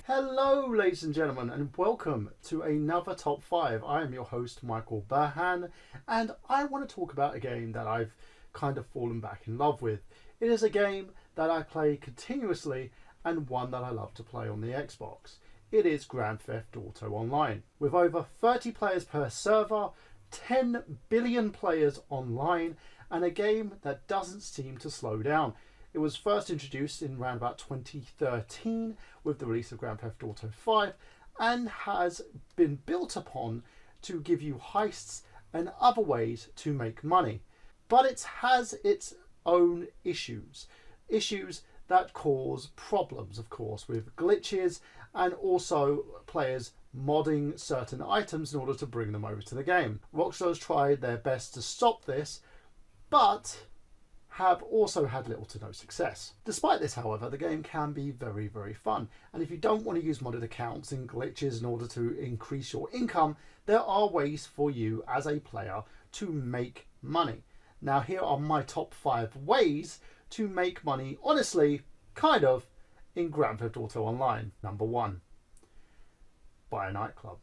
Hello, ladies and gentlemen, and welcome to another Top 5. I am your host, Michael Burhan, and I want to talk about a game that I've kind of fallen back in love with. It is a game that I play continuously and one that I love to play on the Xbox. It is Grand Theft Auto Online. With over 30 players per server, 10 billion players online, and a game that doesn't seem to slow down. It was first introduced in around about 2013 with the release of Grand Theft Auto 5 and has been built upon to give you heists and other ways to make money. But it has its own issues that cause problems, of course, with glitches and also players modding certain items in order to bring them over to the game. Rockstar's tried their best to stop this, but have also had little to no success. Despite this, however, the game can be very, very fun. And if you don't want to use modded accounts and glitches in order to increase your income, there are ways for you as a player to make money. Now, here are my top 5 ways to make money, honestly, kind of, in Grand Theft Auto Online. Number 1, buy a nightclub.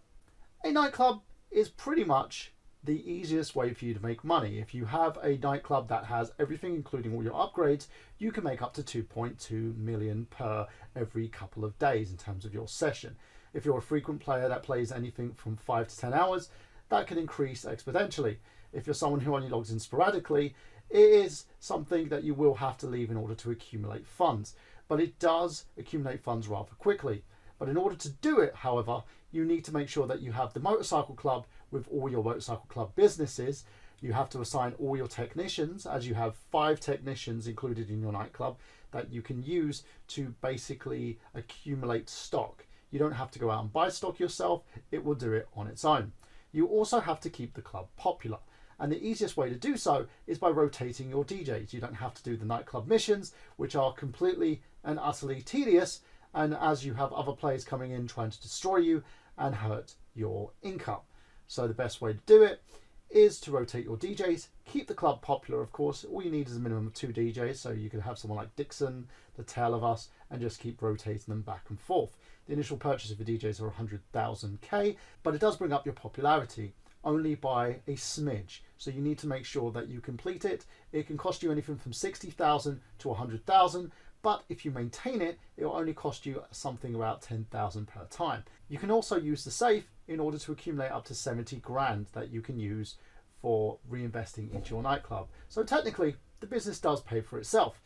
A nightclub is pretty much the easiest way for you to make money. If you have a nightclub that has everything, including all your upgrades, you can make up to 2.2 million per every couple of days in terms of your session. If you're a frequent player that plays anything from 5 to 10 hours, that can increase exponentially. If you're someone who only logs in sporadically, it is something that you will have to leave in order to accumulate funds. But it does accumulate funds rather quickly. But in order to do it, however, you need to make sure that you have the motorcycle club with all your motorcycle club businesses. You have to assign all your technicians, as you have 5 technicians included in your nightclub that you can use to basically accumulate stock. You don't have to go out and buy stock yourself, it will do it on its own. You also have to keep the club popular. And the easiest way to do so is by rotating your DJs. You don't have to do the nightclub missions, which are completely and utterly tedious, and as you have other players coming in trying to destroy you and hurt your income. So the best way to do it is to rotate your DJs, keep the club popular, of course. All you need is a minimum of 2 DJs, so you could have someone like Dixon, the Tale of Us, and just keep rotating them back and forth. The initial purchase of the DJs are 100,000 K, but it does bring up your popularity only by a smidge. So you need to make sure that you complete it. It can cost you anything from 60,000 to 100,000, but if you maintain it, it will only cost you something about 10,000 per time. You can also use the safe in order to accumulate up to 70 grand that you can use for reinvesting into your nightclub. So technically, the business does pay for itself,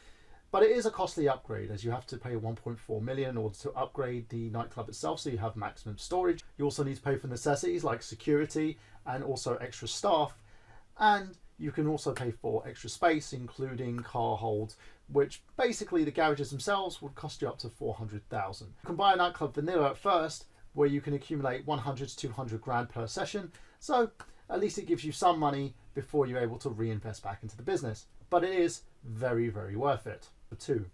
but it is a costly upgrade as you have to pay 1.4 million in order to upgrade the nightclub itself, so you have maximum storage. You also need to pay for necessities like security and also extra staff, and you can also pay for extra space, including car holds, which basically the garages themselves would cost you up to 400,000. You can buy a nightclub vanilla at first, where you can accumulate 100 to 200 grand per session. So at least it gives you some money before you're able to reinvest back into the business. But it is very, very worth it. Number 2,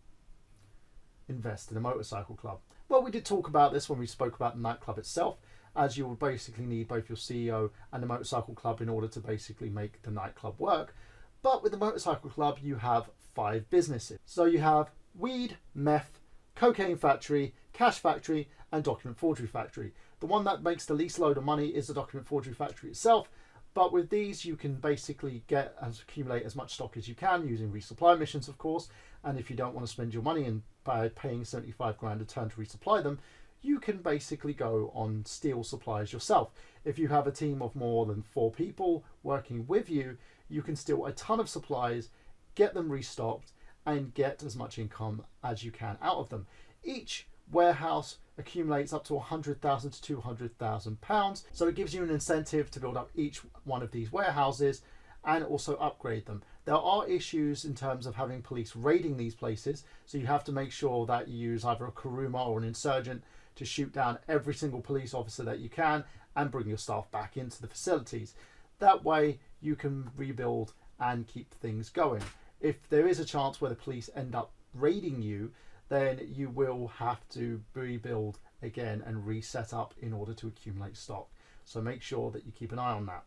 invest in a motorcycle club. Well, we did talk about this when we spoke about the nightclub itself, as you will basically need both your CEO and the motorcycle club in order to basically make the nightclub work. But with the motorcycle club, you have 5 businesses. So you have weed, meth, cocaine factory, cash factory, and document forgery factory. The one that makes the least load of money is the document forgery factory itself. But with these, you can basically get and accumulate as much stock as you can using resupply missions, of course. And if you don't want to spend your money in by paying 75 grand a turn to resupply them, you can basically go on steal supplies yourself. If you have a team of more than 4 people working with you, you can steal a ton of supplies, get them restocked, and get as much income as you can out of them. Each warehouse accumulates up to 100,000 to 200,000 pounds, so it gives you an incentive to build up each one of these warehouses and also upgrade them. There are issues in terms of having police raiding these places, so you have to make sure that you use either a Kuruma or an insurgent to shoot down every single police officer that you can and bring your staff back into the facilities. That way you can rebuild and keep things going. If there is a chance where the police end up raiding you, then you will have to rebuild again and reset up in order to accumulate stock. So make sure that you keep an eye on that.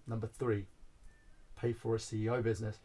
Number 3, pay for a CEO business.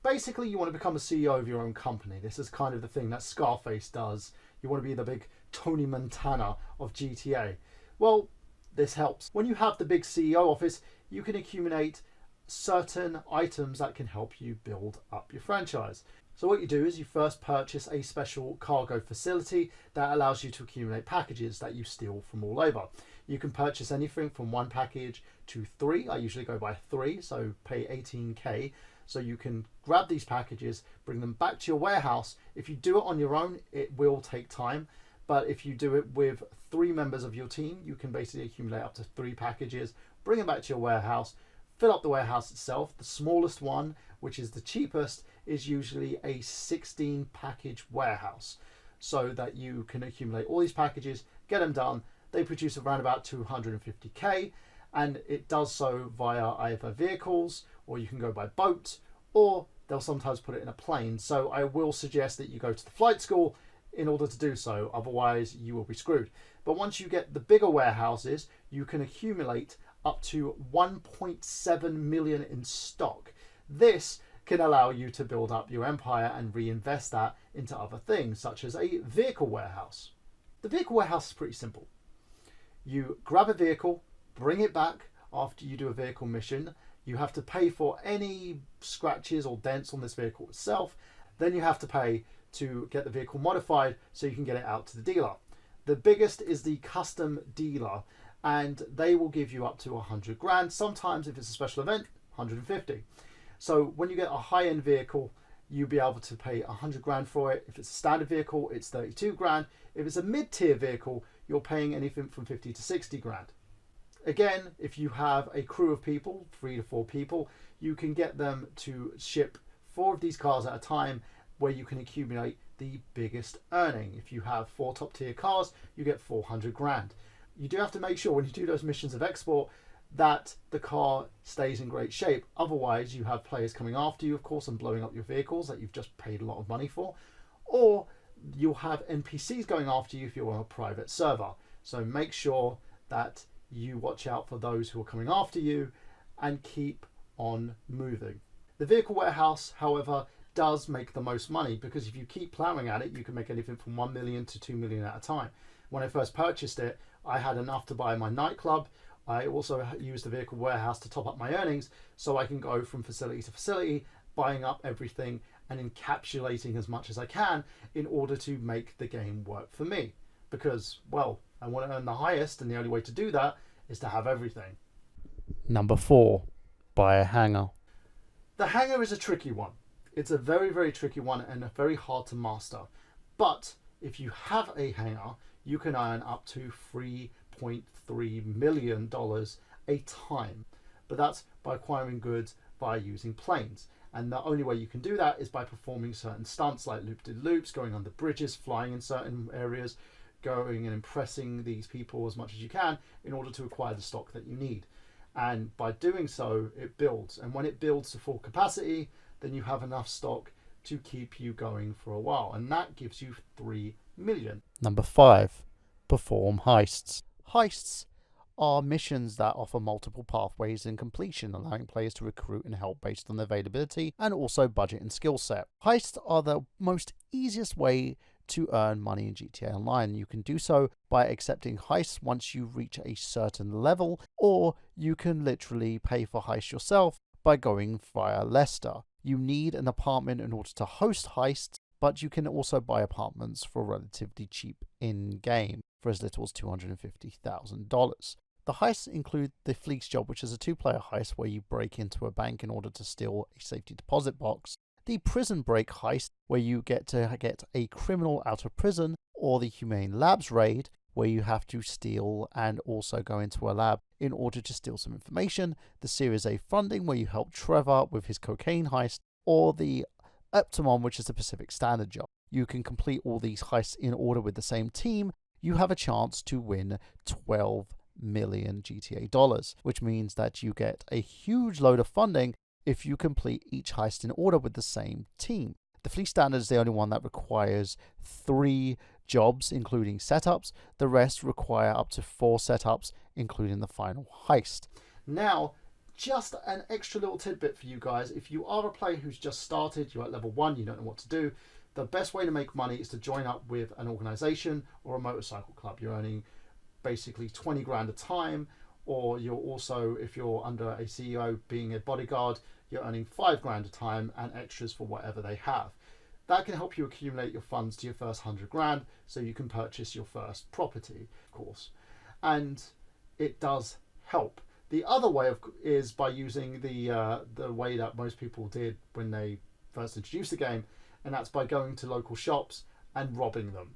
Basically, you want to become a CEO of your own company. This is kind of the thing that Scarface does. You want to be the big Tony Montana of GTA. Well, this helps. When you have the big CEO office, you can accumulate certain items that can help you build up your franchise. So what you do is you first purchase a special cargo facility that allows you to accumulate packages that you steal from all over. You can purchase anything from 1 package to 3. I usually go by 3, so pay 18k. So you can grab these packages, bring them back to your warehouse. If you do it on your own, it will take time. But if you do it with 3 members of your team, you can basically accumulate up to 3 packages, bring them back to your warehouse, fill up the warehouse itself. The smallest one, which is the cheapest, is usually a 16 package warehouse, so that you can accumulate all these packages, get them done. They produce around about 250k, and it does so via either vehicles, or you can go by boat, or they'll sometimes put it in a plane. So I will suggest that you go to the flight school in order to do so, otherwise you will be screwed. But once you get the bigger warehouses, you can accumulate up to 1.7 million in stock. This can allow you to build up your empire and reinvest that into other things, such as a vehicle warehouse. The vehicle warehouse is pretty simple. You grab a vehicle, bring it back after you do a vehicle mission. You have to pay for any scratches or dents on this vehicle itself. Then you have to pay to get the vehicle modified so you can get it out to the dealer. The biggest is the custom dealer, and they will give you up to 100 grand. Sometimes if it's a special event, 150. So when you get a high-end vehicle, you'll be able to pay 100 grand for it. If it's a standard vehicle, it's 32 grand. If it's a mid-tier vehicle, you're paying anything from 50 to 60 grand. Again, if you have a crew of people, 3 to 4 people, you can get them to ship 4 of these cars at a time, where you can accumulate the biggest earning. If you have 4 top tier cars, you get 400 grand. You do have to make sure when you do those missions of export that the car stays in great shape. Otherwise, you have players coming after you, of course, and blowing up your vehicles that you've just paid a lot of money for. Or you'll have NPCs going after you if you're on a private server. So make sure that you watch out for those who are coming after you and keep on moving. The vehicle warehouse, however, does make the most money, because if you keep plowing at it, you can make anything from 1 million to 2 million at a time. When I first purchased it, I had enough to buy my Nightclub. I also used the vehicle warehouse to top up my earnings, so I can go from facility to facility, buying up everything and encapsulating as much as I can in order to make the game work for me. Because, well, I want to earn the highest, and the only way to do that is to have everything. Number 4, buy a hangar. The hangar is a tricky one. It's a very, very tricky one and very hard to master. But if you have a hangar, you can earn up to $3.3 million a time. But that's by acquiring goods by using planes. And the only way you can do that is by performing certain stunts like loop-de-loops, going under bridges, flying in certain areas, going and impressing these people as much as you can in order to acquire the stock that you need. And by doing so, it builds. And when it builds to full capacity, then you have enough stock to keep you going for a while. And that gives you 3 million. Number 5, perform heists. Heists are missions that offer multiple pathways in completion, allowing players to recruit and help based on their availability and also budget and skill set. Heists are the most easiest way to earn money in GTA Online. You can do so by accepting heists once you reach a certain level, or you can literally pay for heists yourself by going via Leicester. You need an apartment in order to host heists, but you can also buy apartments for relatively cheap in-game, for as little as $250,000. The heists include the Fleece Job, which is a 2-player heist where you break into a bank in order to steal a safety deposit box, the Prison Break heist, where you get a criminal out of prison, or the Humane Labs raid, where you have to steal and also go into a lab in order to steal some information, the Series A funding, where you help Trevor with his cocaine heist, or the Optimum, which is the Pacific Standard job. You can complete all these heists in order with the same team. You have a chance to win 12 million GTA dollars, which means that you get a huge load of funding if you complete each heist in order with the same team. The Fleet Standard is the only one that requires 3 jobs, including setups. The rest require up to 4 setups, including the final heist. Now, just an extra little tidbit for you guys. If you are a player who's just started, you're at level 1, you don't know what to do, the best way to make money is to join up with an organization or a motorcycle club. You're earning basically 20 grand a time, or you're also, if you're under a CEO being a bodyguard, you're earning 5 grand a time and extras for whatever they have. That can help you accumulate your funds to your first 100 grand so you can purchase your first property, of course. And it does help. The other way is by using the way that most people did when they first introduced the game, and that's by going to local shops and robbing them.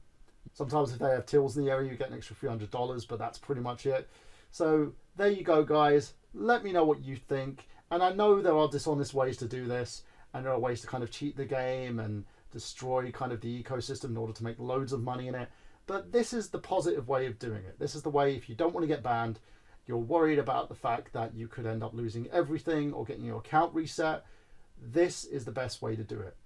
Sometimes if they have tills in the area, you get an extra $300, but that's pretty much it. So there you go, guys. Let me know what you think. And I know there are dishonest ways to do this, and there are ways to kind of cheat the game and destroy kind of the ecosystem in order to make loads of money in it. But this is the positive way of doing it. This is the way, if you don't want to get banned, you're worried about the fact that you could end up losing everything or getting your account reset, this is the best way to do it.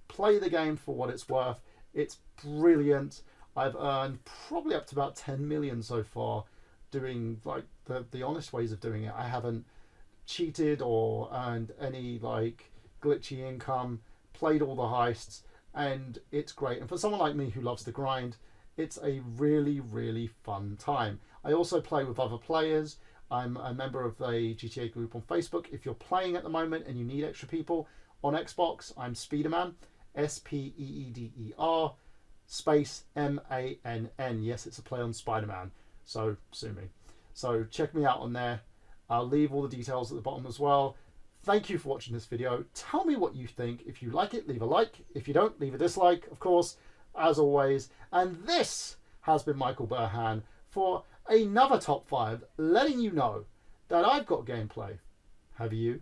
Play the game for what it's worth. It's brilliant. I've earned probably up to about 10 million so far doing like the honest ways of doing it. I haven't cheated or earned any like glitchy income, played all the heists, and it's great. And for someone like me who loves to grind, it's a really, really fun time. I also play with other players. I'm a member of a GTA group on Facebook. If you're playing at the moment and you need extra people, on Xbox, I'm Speederman, Speeder, space MANN. Yes, it's a play on Spider-Man, so sue me. So check me out on there. I'll leave all the details at the bottom as well. Thank you for watching this video. Tell me what you think. If you like it, leave a like. If you don't, leave a dislike, of course, as always. And this has been Michael Burhan for another top 5, letting you know that I've got gameplay. Have you?